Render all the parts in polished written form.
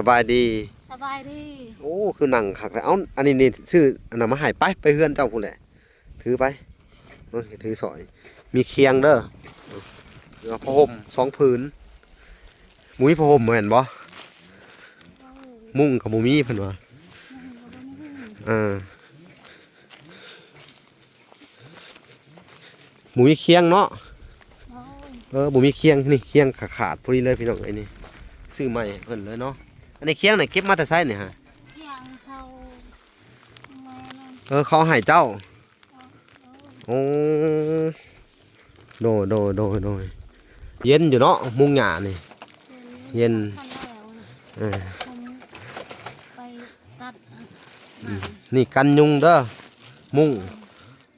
สบายดีสบายดีโอ้คือหนังคักแล้วเอ้าอันนี้นี่ชื่ออันนั้นมาใหายไปเฮือนเจ้าพุ่นแหละถือไปถือสอยมีเคียงเด้อเดี๋ยวผ้าห่ม2 ผืนมุ้ยผ้าห่มเหมือนบ่มุ้งกับมุมีเพิ่นว่าหมูมีเคียงเนาะหมูมีเคียงนี่เคียงขาดพอดีเลยพี่น้องไอ้นี่ซื้อใหม่เพิ่นเลยเนาะอันนี้เคียงไหนเก็บมาแต่ไสเนี่ยฮะเขาให้เจ้าโอ้โดยเย็นอยู่เนาะมุงหญ้านี่เย็นไปตัดนี่กันยุงเด้อมุง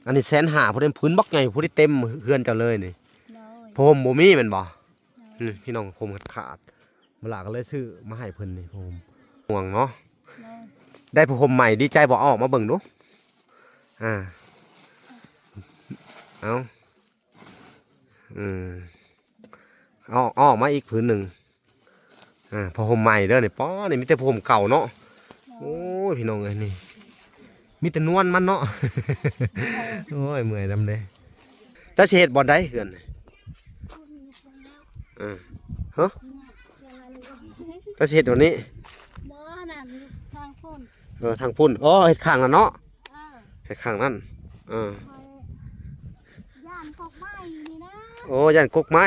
อันนี้150,000พอได้พื้นบล็อกใหญ่พอได้เต็มเฮือนเจ้าเลยนี่ผมบ่มีแม่นบ่พี่น้องผมขาดเวลาก็เลยซื้อมาให้เพิ่นนี่ผมห่วงเนาะได้ผมใหม่ดีใจบ่ออกมาเบิ่งดูเอาออกมาอีกผืนหนึ่งพอผมใหม่เด้อนี่ป้อนี่มีแต่ผมเก่าเนาะโอ้ยพี่น้องเอ้ยนี่มีแต่นวลมันเนาะโอ้ยเมื่อยดำเลยตาเฉดบอลได้เหือนฮะตาเฉดวันนี้ทางพุ่นอ๋อเห็ดข้างนั่นเนาะเห็ดข้างนั่นย่านกกไม้นี่นะโอ้ย่านกกไม้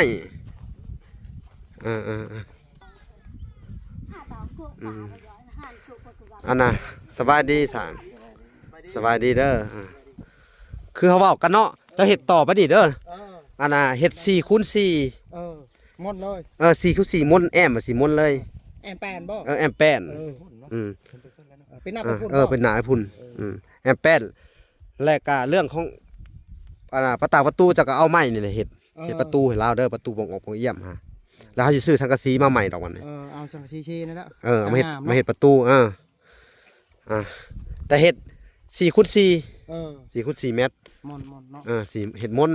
อันน่ะสบายดีสางสบายดีเด้อคือเขาบอกกันเนาะจะเห็ดต่อไปดิเด้ออันน่ะเห็ด4x4มดเลย4x4มนแอม4มนเลยแอมแปนบ่แอมแป้นเป็นหน้าพุ่นเป็นหน้าพุ่นแอมแป้นและก็เรื่องของประตูจะก็เอาไม้นี่แหละเห็ดประตูให้เราเด้อประตูบ่งออกบ่งเยี่ยมฮะแล้วเขาจะซื้อสังกะสีมาใหม่ดอกวันนี้เอาสังกะสีนั่นแหละมาเห็ดประตูแต่เห็ด4x4 4x4 เมตรมนเนาะเห็ดมน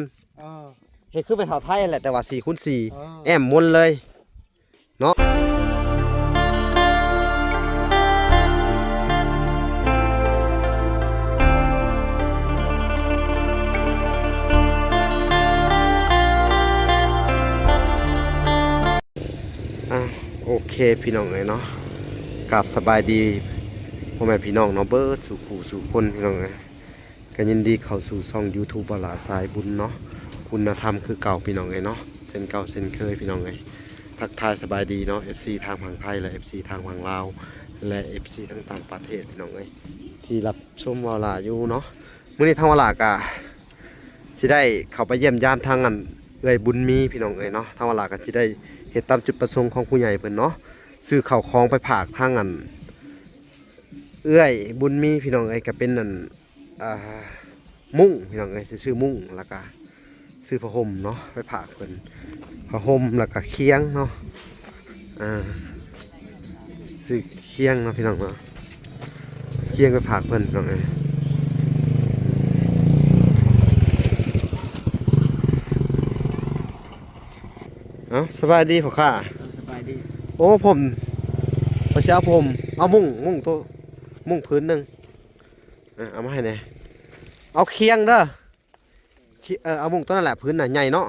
เห็ดคือไปเท่าไทยแหละแต่ว่า4x4แอมมนเลยเนาะโอเคพี่น้องเลยเนาะกับสบายดีพ่อแม่พี่น้องเนาะเบิร์ดสู่ผู้สู่คนพี่น้องเลยก็ยินดีเข้าสู่ช่อง YouTube บลาสายบุญเนาะคุณธรรมคือเก่าพี่น้องเลยเนาะเส้นเก่าเส้นเคยพี่น้องเลยทักทายสบายดีเนาะ FC ทางฝั่งไทยและ FC ทางฝั่งลาวและ FC ทั้งต่างประเทศพี่น้องเลยที่รับชมวลาอยู่เนาะมื้อนี้ทางวลากะสิได้เข้าไปเยี่ยมยามทางอันเอื้อยบุญมีพี่น้องเลยเนาะทางวลากะสิได้เหตุตามจุดประสงค์ของผู้ใหญ่เพิ่นเนาะซื้อข้าวของไปผากทางอันเอื้อยบุญมีพี่น้องเอ้ยก็เป็นอันมุ้งพี่น้องเอ้ยซื้อมุ้งแล้วก็ซื้อผ้าห่มเนาะไปผากเพิ่นผ้าห่มแล้วก็เคียงเนาะซื้อเคียงเนาะพี่น้องเนาะเคียงไปผากเพิ่นพี่น้องเอ้ยสบายดีพ่อข้าสบายดีโอ้ผมพอเช้าผมเอามุ้งตัวมุ้งพื้นหนึ่งเอามาให้แน่เอาเคียงเด้อเอามุ้งตัวนั่นแหละพื้นน่ะใหญ่เนาะ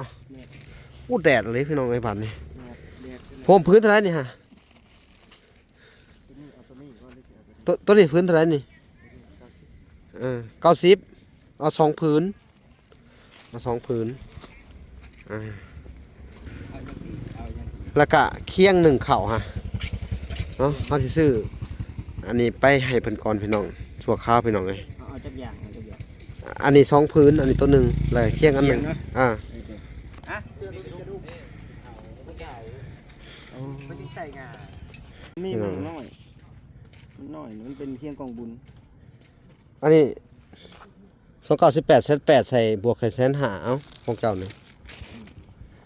อู้แดดเลยพี่น้องไอ้บ้านนี่ผมพื้นเท่าไรนี่ฮะตัวนี้พื้นเท่าไรนี่90เอา2 ผืนเอา2 ผืนแล้วก็เคียง1 เข่าฮะเนาะเขาสิซื้ออันนี้ไปให้เพิ่นก่อนพี่น้องชั่วข้าวพี่น้องเลยเอาจักอย่างอันนี้2 ผืนอันนี้ตัวหนึ่งแล้วเคียงอันหนึ่งมันจึงใส่งามีมันน้อยมันเป็นเคียงกองบุญอันนี้298 1,800ใส่บวก1,500เอาของเจ้านี่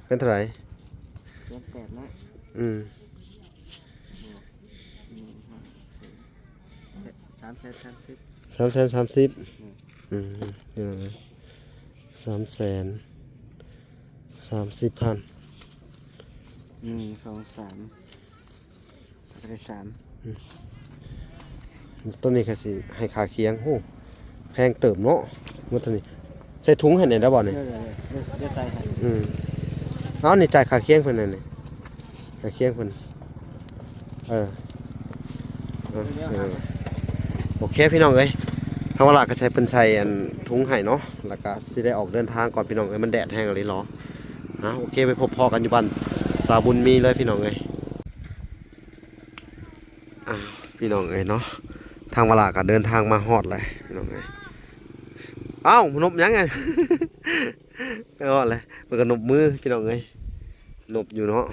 เป็นเท่าไหร่8นะ330นี่นะ330,000 1 2 3ได้3 ต้นนี้ก็สิให้ขาเคียงโหแพงเติบเนาะมื้อตัวนี้ใส่ถุงให้แหน่ได้บ่นี่ เดี๋ยวใส่ให้ เอานี่จ่ายขาเคียงเพิ่นนั่นนี่ขาเคียงเพิ่นเออโอเคพี่น้องเอ้ยทางเวลาก็ใช้เพิ่นใส่อันถุงให้เนาะแล้วก็สิได้ออกเดินทางก่อนพี่น้องเอ้ยมันแดดแห้งอะไรหรอโอเคไปพบพอกันอยู่บ้านสาบุญมีเลยพี่น้องเอ้ยพี่น้องเอ้ยเนาะทางเวลาก็เดินทางมาฮอดเลยพี่น้องเอ้ยเอ้านบยังไง ไม่ฮอดเลยมันก็นบมือพี่น้องเอ้ยนบอยู่เนาะ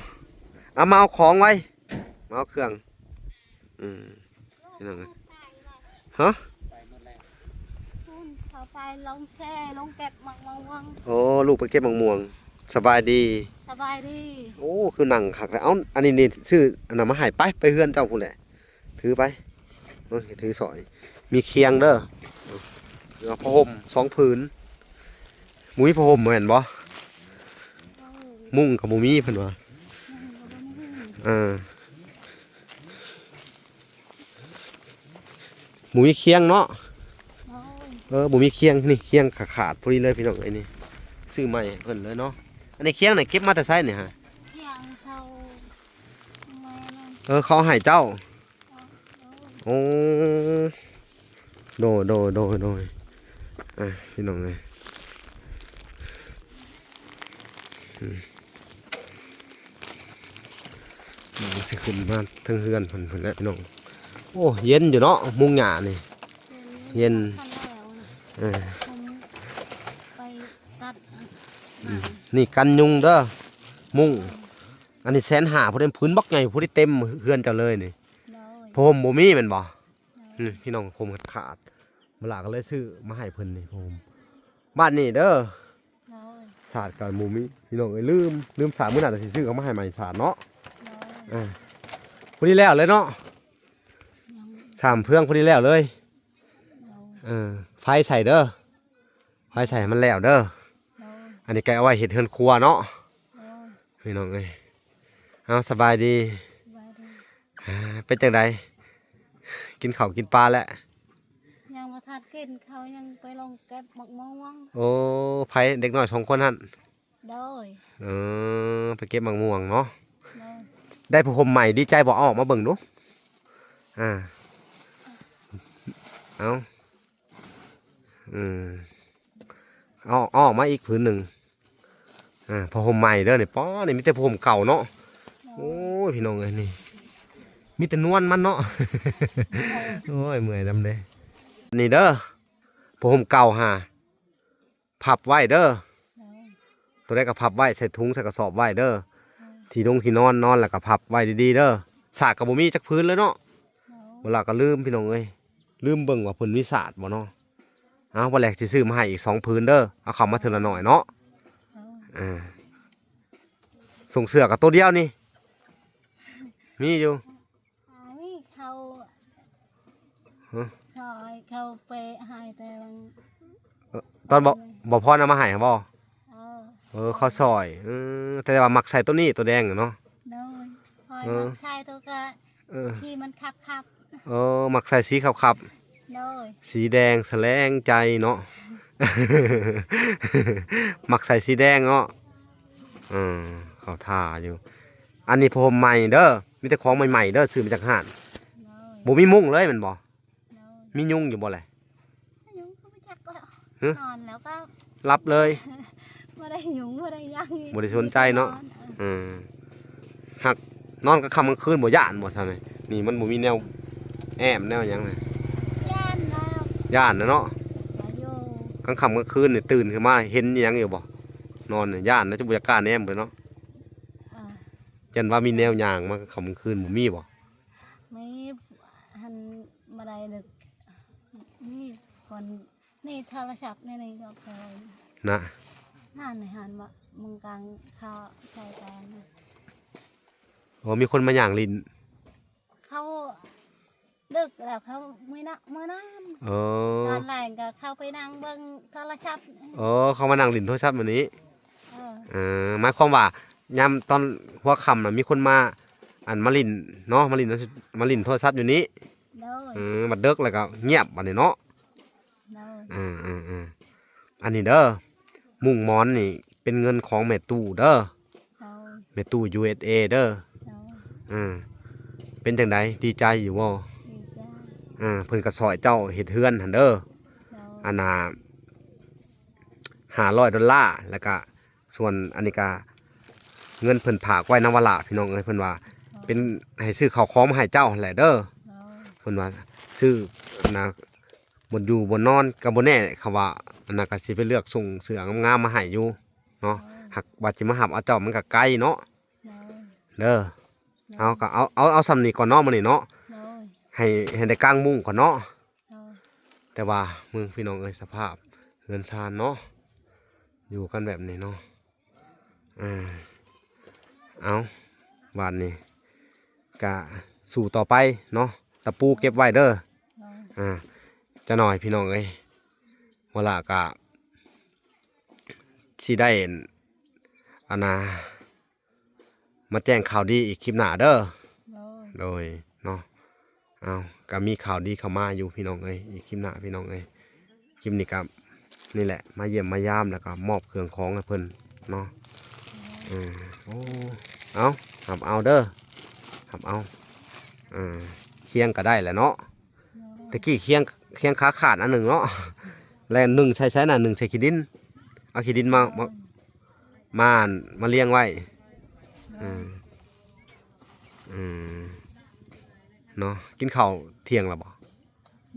เอามาเอาของไว้มาเอาเครื่องพี่น้องเอ้ยฮะ คุณเขาไปลงแช่ลงเก็บมังวัง โอ้ลูกไปเก็บมะม่วงสบายดี สบายดี โอ้คือหนังคักเลยเอ้าอันนี้นี่ชื่ออันนั้นมาให้ไปเฮือนเจ้าพุ่นแหละถือไปถือสอยมีเคียงเด้อแล้วผ้าห่ม2 ผืนมุ้ยผ้าห่มเหมือนบ่มุ้งกับมุ้มีเพิ่นว่าหมูมีเคียงเนาะหมูมีเคียงนี่เคียงขาดพอดีเลยพี่น้องไอ้นี่ซื้อใหม่เพิ่นเลยเนาะอันนี้เคียงไหนเก็บมาแต่ไสเนี่ยฮะ เที่ยงเขาแม่นั่น เขาให้เจ้าโอ้โดยพี่น้องเลยสิขึ้นมาทั้งเฮือนเพิ่นแล้วพี่น้องโอ้เย็นอยู่เนาะมุงหญ้านี่เย็น ทันแล้วนะผมไปตัด นี่กันยุงเด้อมุงอันนี้150,000พอได้พื้นบักใหญ่พอได้เต็มเฮือนเจ้าเลยนี่ เลย ผมบ่มีแม่นบ่พี่น้องผมขาดเวลาก็เลยซื้อมาให้เพิ่นนี่ผมบ้านนี่เด้อ เลย ศาสตร์กับบ่มีพี่น้องเอ้ยลืมศาสตร์มื้อหน้าสิซื้อเขามาให้ใหม่ศาสตร์เนาะ เลย พอดีแล้วเลยเนาะ ยัง 3 เพื่องพอดีแล้วเลย เลย ไฟใส่เด้อไฟใส่ให้มันแล้วเด้อ เลย อันนี้แกเอาไว้เฮ็ดเฮือนครัวเนาะ เลย พี่น้องเอ้ยเอาสบายดี สบายดี เป็นจังไดกินข้าวกินปลาแล้ว ยังมาทัดกินเขายังไปลงเก็บหมกม่วง โอ้ไผเด็กน้อย2 คนหั่น โดย ไปเก็บมะม่วงเนาะ โดย ได้ผ้าห่มใหม่ดีใจบ่เอาออกมาเบิ่งดูเอาเอาออกมาอีกผืนหนึ่งผ้าห่มใหม่เด้อนี่ป้อนี่มีแต่ผ้าห่มเก่าเนาะโอ้ยพี่น้องเอ้ยนี่มีแต่นวลมันเนาะ โอ้ยเมื่อยดำเลยนี่เด้อผ้าห่มเก่าพับไว้เด้อ โดย ตัวแรกก็พับไว้ใส่ถุงใส่กระสอบไว้เด้อที่นอนแล้วก็พับไว้ดีๆเด้อสากกับบ่มีจักพื้นเลยเนาะ เวลาก็ลืมพี่น้องเอ้ยลืมเบิ่งว่าเพิ่นวิสาดบ่เนาะวันแรกสิซื้อมาให้อีก2 พื้นเด้อเอาเข้ามาเทื่อละหน่อยเนาะส่งเสื้อกับตัวเดียวนี่มีอยู่ มีเขาซอยเขาไปหายแต่บาง ตอนบ่พอเอามาให้บ่ เขา เขาซอยแต่ว่ามักใส่ตัวนี้ตัวแดงเนาะ โดยคอยมักใช้ตัวกะที่มันขับ มักใส่สีขับ โดย สีแดงแสลงใจเนาะ มักใส่สีแดงเนาะเขาท่าอยู่อันนี้ผมใหม่เด้อมีแต่ของใหม่ๆเด้อซื้อมาจากห้าง โดย บ่มีมุ้งเลยแมันบ่ โดย มียุงอยู่บ่แหละ ยุงก็ไม่จักแล้ว ฮะ นอนแล้วก็ รับเลย ไม่ได้ยุงไม่ได้ยัง บ่ได้สนใจเนาะ หักนอนกลางค่ำกลางคืนบ่ย่านบ่ซั่นนี่นี่มันบ่มีแนวแอมแนวหยังเลย ย่านแล้ว ย่านนะเนาะ มาโย กลางค่ำกลางคืนนี่ตื่นขึ้นมาเห็นอิหยังอยู่บ่นอนนี่ย่านนะจะบ่อยากกล้าแนมเลยเนาะ อ่า ยันว่ามีแนวย่างมากลางค่ำกลางคืนบ่มีบ่ ไม่หันมาได้เลยนี่คนนี่โทรศัพท์นี่ก็พอ นะ หันหันว่ามึงกลางข้าวใส่กัน มีคนมาย่างลิ้น เขาดึกแล้วเขาไม่นักเมื่อนั้น เอ ต อ อนแรกก็เข้าไปนั่งเบิ่งโทรศัพท์ เขามานั่งลิ้นโทรศัพท์แบบนี้ เออ หมายความว่ายามตอนหัวค่ำน่ะมีคนมา อันมาลินเนาะมาลินโทรศัพท์อยู่นี้ โดย บัดเดึกแล้วก็เงียบบัดนี้เนาะ โดย อันนี้เด้อมุ้งหมอนนี่เป็นเงินของแม่ตู้เด้อ โดย แม่ตู้ USA เด้อ โดย เป็นจังไดดีใจอยู่บ่ ดีใจ เพิ่นก็ซอยเจ้าเฮ็ดเฮือนหั่นเด้อ โดย อันน่ะ$500แล้วก็ส่วนอันนี้ก็เงินเพิ่นฝากไว้นำวละพี่น้องเอ้ยเพิ่นว่าเป็นให้ซื้อข้าวของมาให้เจ้าหั่นแหละเด้อ โดย เพิ่นว่าซื้ออันน่ะบนอยู่บนนอนก็บ่แน่เขาว่าอันน่ะก็สิไปเลือกส่งเสื้องามๆมาให้อยู่เนาะหักว่าสิมาหับเอาเจ้ามันก็ไกลเนาะ โดย เด้อเอาก็เอาซ้ำนี้ก่อนเนาะมื้อนี้เนาะ โดย ให้ได้กางมุ้งก่อนเนาะ โดย แต่ว่ามึงพี่น้องเอ้ยสภาพเงินชานเนาะอยู่กันแบบนี้เนาะเอาบานนี้กะสู่ต่อไปเนาะตะปูเก็บไว้เด้อ โดย จะหน่อยพี่น้องเอ้ยเวลากะที่ได้อันนามาแจ้งข่าวดีอีกคลิปหน้าเด้อ โดย โดยเนาะเอาก็มีข่าวดีเข้ามาอยู่พี่น้องเอ้ยอีกคลิปหน้าพี่น้องเอ้ยคลิปนี้ก็นี่แหละมาเยี่ยมมายามแล้วก็มอบเครื่องของให้เพิ่นเนาะโอ้เอาหับเอาเด้อหับเอาเคียงก็ได้แหละเนาะตะกี้เคียงขาขาดอันหนึ่งเนาะแล้วหนึ่งใช้น่ะหนึ่งใช้ขี้ดินเอาขี้ดินมาเลี้ยงไว้เนาะกินข้าวเที่ยงแล้วบ่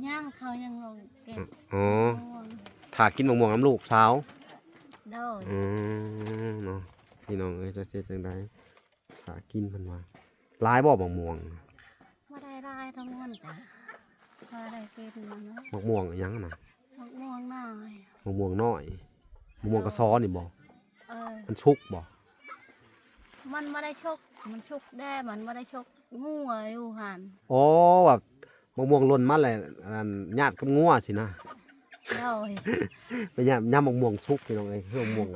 ย่างเขายังลงเก็บ อ๋อถ้ากินมะม่วงน้ำลูกสาว โดย เนาะพี่น้องเอ้ยจะเจ็ดจังไดถ้ากินเพิ่นว่าหลายบ่มะม่วง ว่าได้รายทั้งหมดจ้ะว่าได้กินมันนะ มะม่วงอิหยังน่ะ มะม่วงหน่อย มะม่วงน้อยมะม่วงกระซ้อนี่บ่ เออ มันชุกบ่ มันไม่ได้ชกมันชกได้มันไม่ได้ชกงัวอยู่หัน อ๋อแบบมะม่วงหล่นมาแหละอันญาติกับงัวสินะ โดย เป็นย่ามะม่วงสุกพี่น้องเอ้ยคือมะม่วง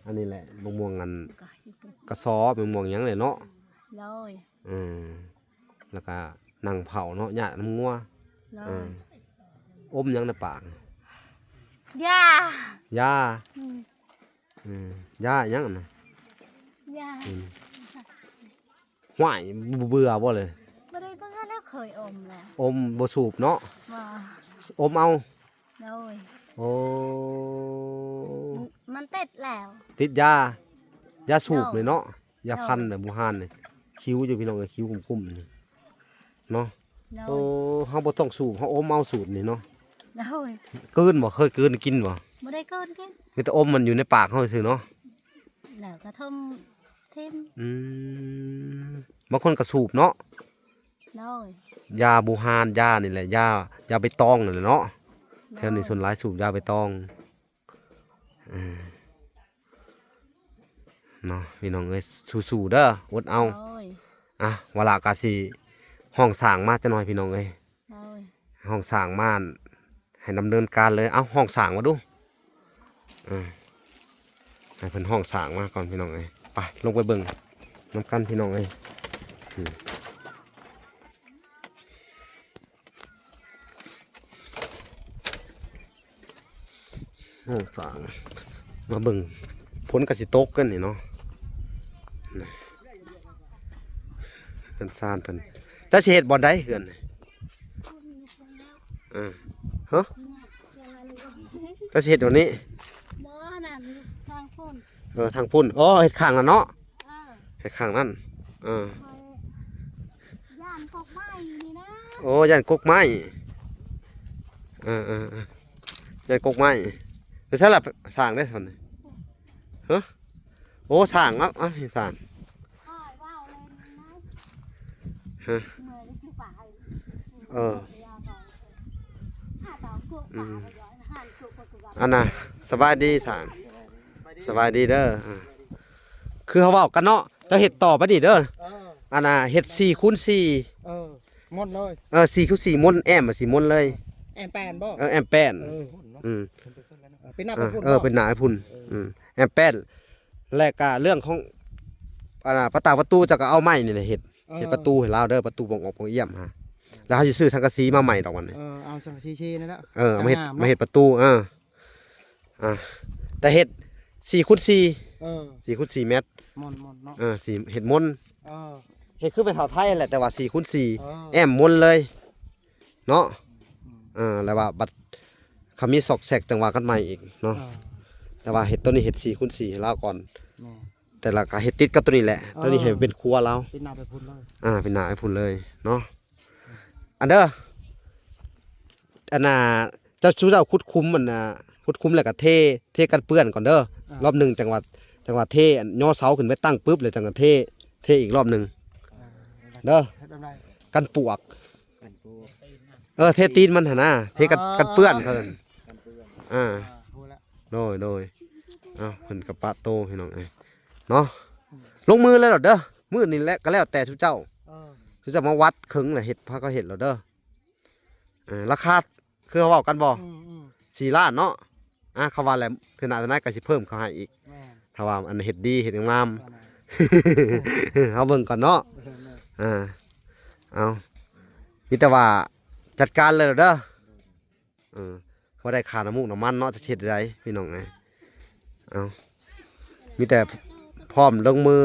อันนี้แหละมะม่วงก็อยู่กับ กระซ้อเป็นมะม่วงหยังเลยเนาะ โดย แล้วก็นั่งเผาเนาะญาติน้ำงัว โด อย อมหยังในปาก ย่า ย่า อืม ย่าหยังน่ะ ย่า หวายเบื่อบ่เลย ไม่ได้เพิ่งแล้วเคยอมแล้ว อมบ่สูบเนาะ ว่า อมเอา โดย โอ้ มันติดแล้ว ติดยาสูบเลยเนาะยาพันแบบบูฮานนี่คิ้วอยู่พี่น้องเอ้ยคิ้วคุ้มๆนี่เนาะ โด โอ้ ย เฮาบ่ต้องสูบเฮาอมเอาสูบนี่เนาะ โดย กลืนบ่เคยกลืนกินบ่ ไม่ได้เกินกิน มีแต่อมมันอยู่ในปากเฮาซื่อเนาะ แล้วก็ทำทิม บางคนก็สูบเนาะ โดย ยาบูฮานยานี่แหละยาใบตองนั่นแหละเนาะแถวนี้ส่วนหลายสูบยาใบตองเนาะพี่น้องเอ้ยสู้ๆเด้ออดเอา โดย เวลากาสิห้องสร้างมาจะหน่อยพี่น้องเอ้ย โดย ห้องสร้างมาให้ดำเนินการเลยเอาห้องสร้างมาดูให้เพิ่นห้องสร้างมาก่อนพี่น้องเอ้ยไปลงไปเบิ่งน้ำกันพี่น้องเอ้ยห้องสร้างมาเบิ่งผลกสิตกกันนี่เนาะเพิ่นซานเพิ่นแต่สิเฮ็ดบ่ได้เฮือนนี่ฮะแต่สิเฮ็ดตรงนี้ บ่นั่นทางพุ่น ทางพุ่นอ๋อเฮ็ดข้างนั้นเนาะ เออ เฮ็ดข้างนั้นคอยย่านกอกไม้นี่นะ โอ้ยันกกไม้ยันกกไม้แล้วใช่ล่ะสร้างได้เท่านี้ฮะโอ้สร้างเห็นสร้าง อ้ายว้าวเลยนะ ฮะ เมื่อได้คือป่า เออ หาเตากุกป่าไปย้อยหันสุกกุก อันน่ะสบายดีสร้างสบายดีเด้อคือเขาเว้ากันเนาะจะเฮ็ดต่อไปดิเด้ออันน่ะเฮ็ด4 คูณ 4 หมดเลย 4 คูณ 4ม้วนแอมสิม้วนเลย แอมแปนบ่ แอมแป้น เออเป็นหน้า เป็นหนาไอ้พุ่นแอมแป้นและก็เรื่องของประตูจะก็เอาไม้นี่แหละเฮ็ด เฮ็ดประตูให้เราเด้อประตูบ่งออกบ่งเอี่ยมฮะแล้วเขาสิซื้อสังกะสีมาใหม่ดอกวันนี้ เอาสังชีนั่นแหละ เอามาเฮ็ดประตูแต่เฮ็ด4x4 4x4 เมตร มอนเนาะสี่เฮ็ดมน เ เฮ็ดคือเป็นเฒ่าไทยแหละแต่ว่า4x4 แอ อ มมนเลยเนาะแล้วว่าบัดเขามีซอกแซกจังหวะกันใหม่อีกเนาะแต่ว่าเฮ็ดตัวนี้เฮ็ด4x4ให้เราก่อนแต่ละก็เฮ็ดติดกับตัวนี้แหละตัวนี้ให้เป็นครัวเรา เป็นหน้าไปพุ่นเลย เป็นหน้าไอ้พุ่นเลยเนาะอันเด้ออันน่ะเจ้าชู้เจ้าคุดคุ้มมันน่ะคุดคุ้มแล้วก็เทกันเปื้อนก่อนเด้อรอบหนึงจังหวะเทอันย่อเสาขึ้นไปตั้งปึ๊บเลยจังหวะเทอีกรอบหนึงเด้อกันปวกเทตีนมันหั่นน่ะเทกันเปื้อนเพิ่นโดยเพิ่นกับปะโตพี่น้องเอ้ยเนาะลงมือเลยเหรอเด้อมื้อนี้แหละก็แล้วแต่ทุกเจ้าคือจะมาวัดครึ่งแหละเฮ็ดพาก็เฮ็ดแล้วเด้อราคาคือเขาเว้ากันบ่4 ล้านเนาะเขาว่าแล้วเทื่อหน้าเทื่อหน้าก็สิเพิ่มเขาให้อีกถ้าว่าอันเฮ็ดดีเฮ็ดงามเฮาเบิ่งก่อนเนาะเอามีแต่ว่าจัดการเลยเด้อพอได้ค่าน้ำมูกน้ำมันเนาะจะเฮ็ดได้พี่น้องไงเอามีแต่พร้อมลงมือ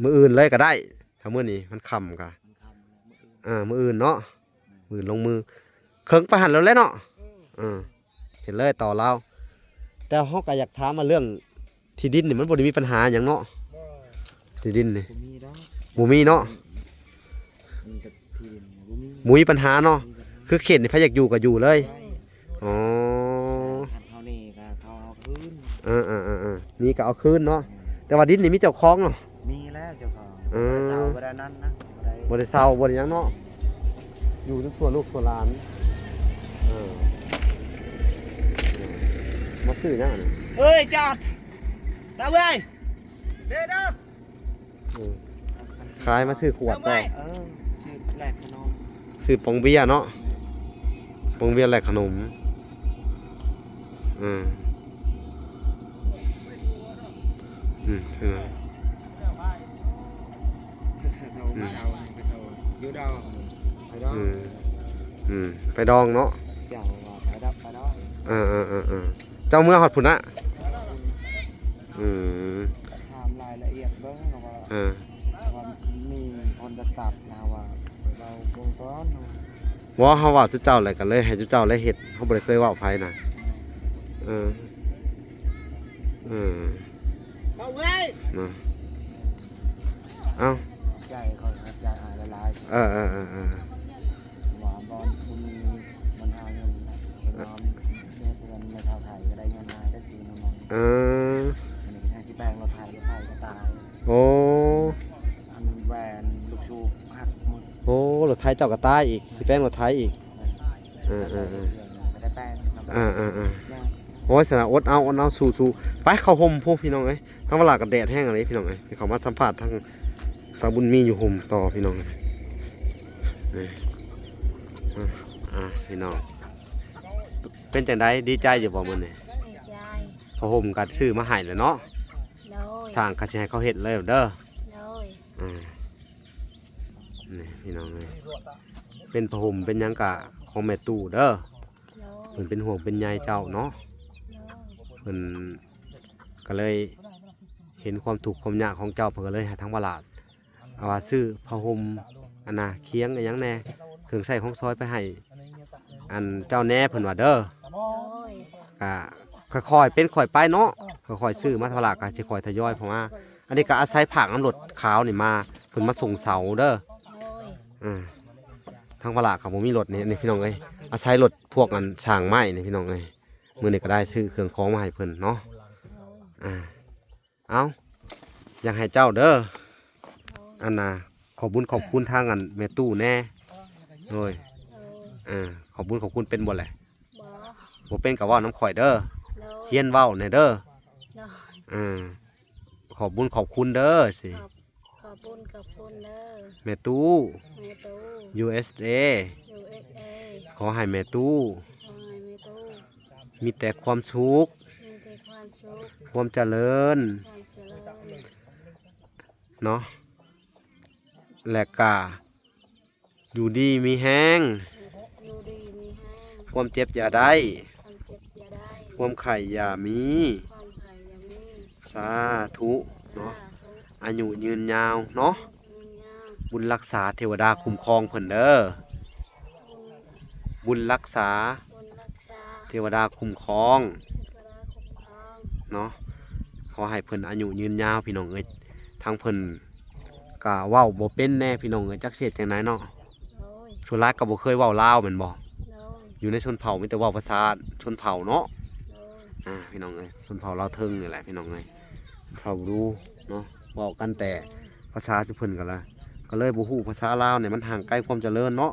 มื้ออื่นเลยก็ได้ถ้ามื้อนี้มันค่ำก็มื้ออื่นเนาะมื้อลงมือเครื่องไปหันแล้วแหละเนาะเห็นเลยต่อเราแต่เฮาก็อยากถามมาเรื่องที่ดินนี่มันบ่ได้มีปัญหาหยังเนาะที่ดินนี่บ่มีเนาะบ่มีปัญหาเนาะคือเขตนี่พะอยากอยู่ก็อยู่เลยอ๋อเขานี่ก็เขาเอาคืนนี่ก็เอาคืนเนาะแต่ว่าดินนี่มีเจ้าของเนาะมีแล้วเจ้าของเศร้าบ่ได้นั้นนะบ่ได้เศร้าบ่ได้หยังเนาะอยู่ในส่วนลูกส่วนหลานมาซื้อหยังน่ะเอ้ยจอดตาเว้ยเด้อขายมาซื้อขวดต่อชื่อแลกขนมซื้อปองเบียร์เนาะปองเบียร์แลกขนมไปดองเนาะเจ้าเมื่อฮอดพุ่นนะถามรายละเอียดเบิ่งว่ามีคนจะตัดนะว่าเราคงก้อนว่าเฮาว่าเจ้าอะไรกันเลยให้เจ้าเลยเฮ็ดเฮาบ่ได้เคยเว้าไผนะเอาไว้เอ้าใจเขาใจหายละลายว่าบอลคุณมันหาเงินน้อมแม่เพื่อนในชาวไทยก็ได้เงินมาได้ซื้อน้องทางสิแปลงรถไทยก็ตายโอ้อันแหวนลูกชูหักหมดโอ้รถไทยเจ้าก็ตายอีกสิแป้งรถไทยอีกได้แป้งโอ้ยสนะอดเอาสู้ไปเข้าห่มพวกพี่น้องเอ้ยทั้งเวลากับแดดแห้งอะไรพี่น้องเอ้ยเขามาสัมผัสทั้งสาวบุญมีอยู่ห่มต่อพี่น้องพี่น้องเป็นจังไดดีใจอยู่บ่มื้อนี้พอห่มกัดซื้อมาให้แล้วเนาะสร้างกระสิให้เขาเฮ็ดเลยเด้อนี่พี่น้องเอ้ยเป็นผ้าห่มเป็นหยังกะของแม่ตู่เด้อเพิ่นเป็นห่วงเป็นใยเจ้าเนาะเพิ่นก็เลยเห็นความทุกข์ความยากของเจ้าเพิ่นก็เลยหาทางตลาดเอาว่าซื้อผ้าห่มอันน่ะเคียงอีหยังแน่เครื่องใช้ของซอยไปให้อันเจ้าแน่เพิ่นว่าเด้อก็ค่อยๆเป็นค่อยไปเนาะค่อยๆซื้อมาตลาดก็สิค่อยทยอยเพราะว่าอันนี้ก็อาศัยผักน้ำรถขาวนี่มาเพิ่นมาส่งเสาเด้อทางตลาดก็บ่มีรถนี่พี่น้องเอ้ยอาศัยรถพวกอันช่างไม้นี่พี่น้องเอ้ยมื้อนี้ก็ได้ซื้อเครื่องของมาให้เพิ่นเนาะเอาอยากให้เจ้าเด้ออันน่ะขอบบุญขอบคุณทางอันแม่ตู้แน่โอ้ยขอบบุญขอบคุณเป็นบ่แหละบ่เป็นก็เว้าน้ำข่อยเด้อเฮียนเว้าแน่เด้อขอบบุญขอบคุณเด้อสิขอบบุญขอบคุณเด้อแม่ตู้ USA ขอให้แม่ตู้มีแต่ความสุขความเจริญเนาะ และก็อยู่ดีมีแห้ง อยู่ดีมีแห้ง ความเจ็บอย่าได้ ความเจ็บอย่าได้ ความไข่อย่ามี ความไข่อย่ามี สาธุเนาะ สาธุ อายุยืนยาวเนาะ ยืนยาว บุญรักษาเทวดาคุ้มครองเพิ่นเด้อ บุญรักษา บุญรักษา เทวดาคุ้มครอง เทวดาคุ้มครอง เนาะขอให้เพิ่นอายุยืนยาวพี่น้องเอ้ยทางเพิ่นก็เว้าบ่เป็นแน่พี่น้องเอ้ยจักเสียจังไดเนาะ โดย ชนรักก็บ่เคยเว้าลาวแม่นบ่ โดย อยู่ในชนเผ่ามีแต่เว้าภาษาชนเผ่าเนาะ โดย พี่น้องเอ้ยชนเผ่าลาวเทิงนี่แหละพี่น้องเอ้ยเขารู้เนาะเว้ากันแต่ภาษาสิเพิ่นก็ละก็เลยบ่ฮู้ภาษาลาวเนี่ยมันห่างไกลความเจริญเนาะ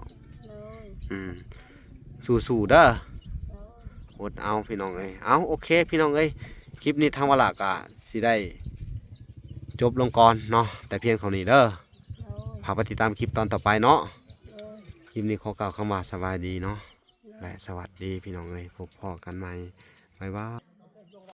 โดย สู้ๆเด้อ โดย อดเอาพี่น้องเอ้ยเอาโอเคพี่น้องเอ้ยคลิปนี้ทางวลากะสิได้จบลงก่อนเนาะแต่เพียงเท่านี้เด้อ โดย พาไปติดตามคลิปตอนต่อไปเนาะ โดย คลิปนี้ขอกล่าวคำว่าสบายดีเนาะและสวัสดีพี่น้องเอ้ยพบพ่อกันใหม่บ๊ายบาย